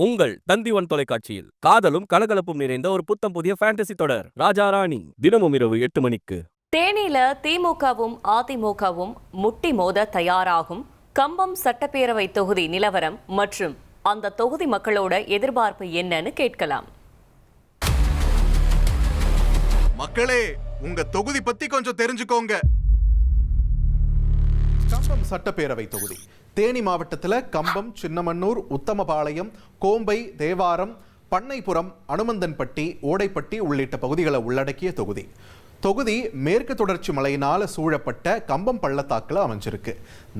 உங்கள் தந்திவன் தொலைக்காட்சியில் காதலும் கலகலப்பும் நிறைந்த ஒரு புத்தம் புதிய ஃபேண்டசி தொடர் ராஜா ராணி தினமும் இரவு 8 மணிக்கு. தேனியில திமுகவும் அதிமுகவும் முட்டி மோத தயாராகும் கம்பம் சட்டப்பேரவை தொகுதி நிலவரம் மற்றும் அந்த தொகுதி மக்களோட எதிர்பார்ப்பு என்னன்னு கேட்கலாம். மக்களே, உங்க தொகுதி பத்தி கொஞ்சம் தெரிஞ்சுக்கோங்க. கம்பம் சட்டப்பேரவை தொகுதி தேனி மாவட்டத்தில் கம்பம், சின்னமன்னூர், உத்தமபாளையம், கோம்பை, தேவாரம், பண்ணைப்புறம், அனுமந்தன்பட்டி, ஓடைப்பட்டி உள்ளிட்ட பகுதிகளை உள்ளடக்கிய தொகுதி. தொகுதி மேற்கு தொடர்ச்சி மலையினால் சூழப்பட்ட கம்பம் பள்ளத்தாக்கில் அமைஞ்சிருக்கு.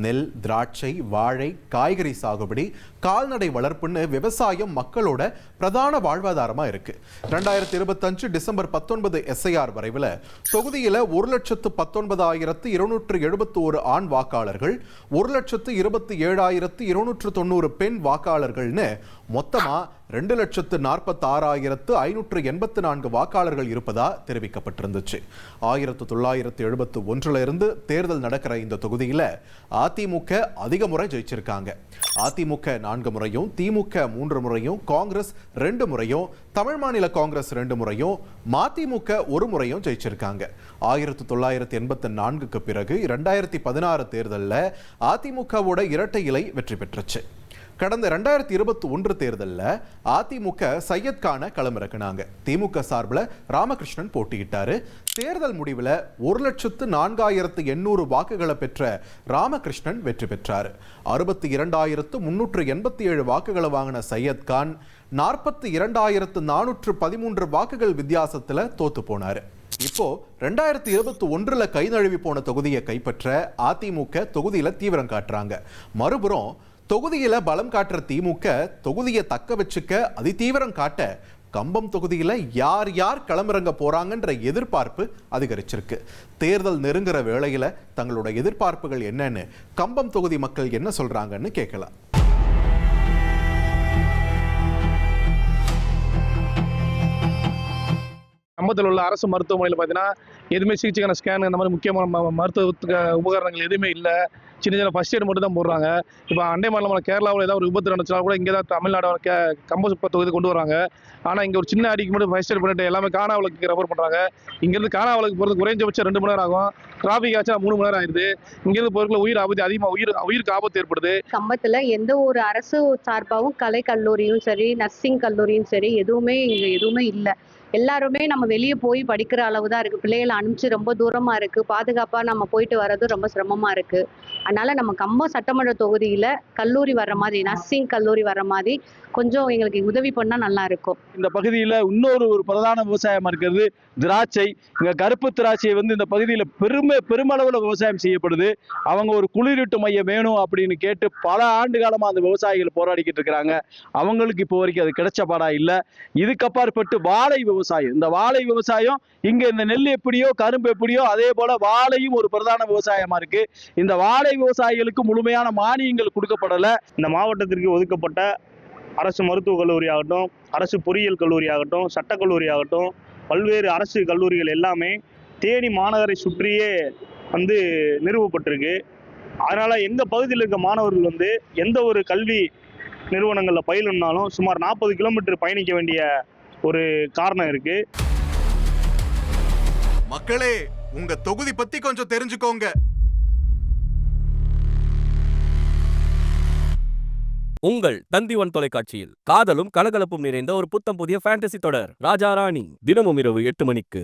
நெல், திராட்சை, வாழை, காய்கறி சாகுபடி, கால்நடை வளர்ப்புன்னு விவசாயம் மக்களோட பிரதான வாழ்வாதாரமாக இருக்கு. 2025 டிசம்பர் 19 SIR வரைவில் தொகுதியில் 1,19,271 ஆண் வாக்காளர்கள், 1,27,290 பெண் வாக்காளர்கள்னு மொத்தமா 2,46,584 வாக்காளர்கள் இருப்பதா தெரிவிக்கப்பட்டிருந்துச்சு. 1971 இருந்து தேர்தல் நடக்கிற இந்த தொகுதியில அதிமுக அதிக முறை ஜெயிச்சிருக்காங்க. அதிமுக 4 முறையும், திமுக 3 முறையும், காங்கிரஸ் 2 முறையும், தமிழ் மாநில காங்கிரஸ் 2 முறையும், மதிமுக 1 முறையும் ஜெயிச்சிருக்காங்க. 1984க்கு பிறகு 2016 தேர்தலில் அதிமுகவோட இரட்டை இலை வெற்றி பெற்றுச்சு. கடந்த 2021 தேர்தலில் அதிமுக சையத் கானை களமிறக்கினாங்க. திமுக சார்பில் ராமகிருஷ்ணன் போட்டியிட்டாரு. தேர்தல் முடிவில் 1,04,800 வாக்குகளை பெற்ற ராமகிருஷ்ணன் வெற்றி பெற்றார். 62,387 வாக்குகளை வாங்கின சையத் கான் 42,413 வாக்குகள் வித்தியாசத்தில் தோத்து போனார். இப்போ 2021 கை நழுவி போன தொகுதியை கைப்பற்ற அதிமுக தொகுதியில தீவிரம் காட்டுறாங்க. மறுபுறம் தொகுதியில பலம் காட்டுற திமுக தொகுதியை தக்க வச்சுக்க அதிதீவிரம் காட்ட கம்பம் தொகுதியில யார் யார் களமிறங்க போறாங்கன்ற எதிர்பார்ப்பு அதிகரிச்சிருக்கு. தேர்தல் நெருங்குற வேளையில தங்களோட எதிர்பார்ப்புகள் என்னன்னு கம்பம் தொகுதி மக்கள் என்ன சொல்றாங்கன்னு கேட்கலாம். கம்பத்தில் உள்ள அரசு மருத்துவமனையில் பார்த்தீங்கன்னா எதுவுமே சிகிச்சைக்கான ஸ்கேன் இந்த மாதிரி முக்கியமான மருத்துவத்துக்கு உபகரணங்கள் எதுவுமே இல்லை. சின்ன சின்ன ஃபர்ஸ்ட் எய்ட் மட்டும் தான் போடுறாங்க. இப்போ அண்டை மாநிலமான கேரளாவில் ஏதாவது ஒரு விபத்து நடந்துச்சுனா கூட இங்கே தான் தமிழ்நாடு கம்பம் தொகுதி கொண்டு வராங்க. ஆனால் இங்கே ஒரு சின்ன அடிக்கு மட்டும் ஃபர்ஸ்ட் எய்ட் பண்ணிட்டு எல்லாமே காணாவளுக்கு ரெஃபர் பண்ணுறாங்க. இங்கேருந்து காணாவளுக்கு போகிறது குறைஞ்சபட்சம் 2 மணி நேரம் ஆகும். டிராஃபிக் ஆச்சா 3 மணி நேரம் ஆயிடுது. இங்கேருந்து போகிறதுல உயிர் ஆபத்து அதிகமாக உயிருக்கு ஆபத்து ஏற்படுது. கம்பத்தில் எந்த ஒரு அரசு சார்பாகவும் கலை கல்லூரியும் சரி, நர்சிங் கல்லூரியும் சரி, எதுவுமே இங்கே எதுவுமே இல்லை. எல்லாருமே நம்ம வெளியே போய் படிக்கிற அளவு தான் இருக்குது. பிள்ளைகளை அனுப்பிச்சு ரொம்ப தூரமாக இருக்குது. பாதுகாப்பாக நம்ம போயிட்டு வர்றது ரொம்ப சிரமமாக இருக்குது. அதனால் நம்ம கம்பம் சட்டமன்ற தொகுதியில் கல்லூரி வர்ற மாதிரி, நர்சிங் கல்லூரி வர்ற மாதிரி கொஞ்சம் எங்களுக்கு உதவி பண்ணால் நல்லா இருக்கும். இந்த பகுதியில் இன்னொரு பிரதான விவசாயமாக இருக்கிறது திராட்சை. இங்கே கருப்பு திராட்சை இந்த பகுதியில் பெருமளவில் விவசாயம் செய்யப்படுது. அவங்க ஒரு குளிரூட்டு மையம் வேணும் அப்படின்னு கேட்டு பல ஆண்டு காலமாக அந்த விவசாயிகள் போராடிக்கிட்டு இருக்கிறாங்க. அவங்களுக்கு இப்போ வரைக்கும் அது கிடைச்ச பாடா இல்லை. இதுக்கு அப்பாற்பட்டு வாழை விவசாயம், இந்த வாழை விவசாயம் இங்கே இந்த நெல் எப்படியோ கரும்பு எப்படியோ அதே போல வாழையும் ஒரு பிரதான விவசாயமா இருக்கு. இந்த வாழை விவசாயிகளுக்கு முழுமையான மானியங்கள் கொடுக்கப்படலை. இந்த மாவட்டத்திற்கு ஒதுக்கப்பட்ட அரசு மருத்துவக் கல்லூரி ஆகட்டும், அரசு பொறியியல் கல்லூரி ஆகட்டும், சட்டக்கல்லூரி ஆகட்டும், பல்வேறு அரசு கல்லூரிகள் எல்லாமே தேனி மாநகரை சுற்றியே நிறுவப்பட்டிருக்கு. அதனால எங்க பகுதியில் இருக்க மாணவர்கள் எந்த ஒரு கல்வி நிறுவனங்களில் பயிலுனாலும் சுமார் 40 கிலோமீட்டர் பயணிக்க வேண்டிய ஒரு காரணம் இருக்கு. மக்களே, உங்க தொகுதி பத்தி கொஞ்சம் தெரிஞ்சுக்கோங்க. உங்கள் தந்திவன் தொலைக்காட்சியில் காதலும் கலகலப்பும் நிறைந்த ஒரு புத்தம் புதிய ஃபேண்டசி தொடர் ராஜா ராணி தினமும் இரவு 8 மணிக்கு.